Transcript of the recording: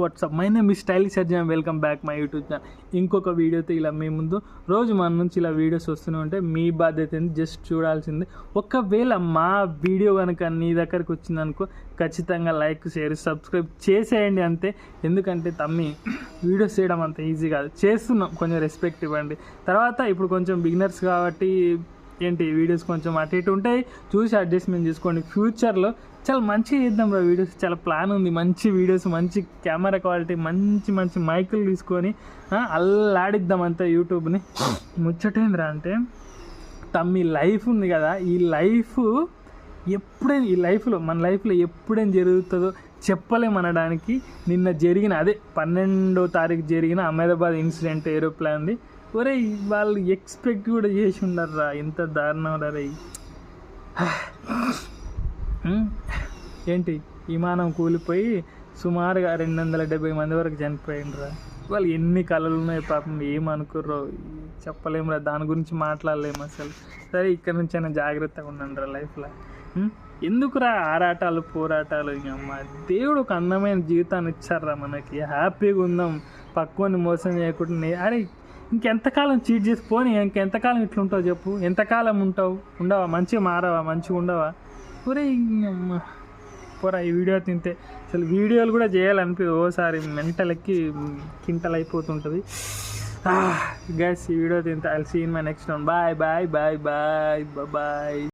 WhatsApp my name is stylish Arjun, welcome back my YouTube channel. ఇంకొక వీడియోతో ఇలా మీ ముందు రోజు మన నుంచి ఇలా వీడియోస్ వస్తూనే ఉంటే మీ బాధ్యత ఏంటి జస్ట్ చూడాల్సింది. ఒకవేళ మా వీడియో కనుక నీ దగ్గరకు వచ్చిందనుకో ఖచ్చితంగా లైక్ షేర్ సబ్స్క్రైబ్ చేసేయండి అంతే. ఎందుకంటే తమ్మి వీడియోస్ చేయడం అంత ఈజీ కాదు, చేస్తున్నాం, కొంచెం రెస్పెక్ట్ ఇవ్వండి. తర్వాత ఇప్పుడు కొంచెం బిగినర్స్ కాబట్టి ఏంటి వీడియోస్ కొంచెం అటు ఇటు ఉంటాయి, చూసి అడ్జస్ట్మెంట్ చేసుకోండి. ఫ్యూచర్లో చాలా మంచిగా చేద్దాం రా వీడియోస్, చాలా ప్లాన్ ఉంది. మంచి వీడియోస్, మంచి కెమెరా క్వాలిటీ, మంచి మంచి మైకులు తీసుకొని అల్లాడిద్దాం అంతా యూట్యూబ్ని. ముచ్చటేంద్రా అంటే తమ్మి లైఫ్ ఉంది కదా, ఈ లైఫ్ ఎప్పుడైనా ఈ లైఫ్లో మన లైఫ్లో ఎప్పుడేం జరుగుతుందో చెప్పలేమనడానికి నిన్న జరిగిన అదే 12వ తారీఖు జరిగిన అహ్మదాబాద్ ఇన్సిడెంట్ ఏరోప్లేన్ది. ఒరే వాళ్ళు ఎక్స్పెక్ట్ కూడా చేసి ఉండర్రా, ఎంత దారుణం రా. ఏంటి విమానం కూలిపోయి సుమారుగా 270 మంది వరకు చనిపోయిండ్రా. వాళ్ళు ఎన్ని కళలు ఉన్నాయి పాపం, ఏమనుకుర్రో చెప్పలేమురా, దాని గురించి మాట్లాడలేము అసలు. సరే ఇక్కడ నుంచి అయినా జాగ్రత్తగా ఉండండి రా లైఫ్లో. ఎందుకురా ఆరాటాలు పోరాటాలు? అమ్మ దేవుడు ఒక అందమైన జీవితాన్ని ఇచ్చారా మనకి, హ్యాపీగా ఉందాం, పక్కువని మోసం చేయకుండా. అరే ఇంకెంతకాలం చీట్ చేసి పోనీ, ఇంకెంతకాలం ఇట్లుంటావు చెప్పు, ఎంతకాలం ఉంటావు? ఉండవా? మంచిగా మారవా? మంచిగా ఉండవా? ఒరే అమ్మ పోరా ఈ వీడియో తింటే అసలు వీడియోలు కూడా చేయాలనిపించదు, ఓసారి మెంటల్ ఎక్కి కింటల్ అయిపోతుంటుంది. గైస్ ఈ వీడియో తింటే I will see in my next one. Bye bye bye bye bye.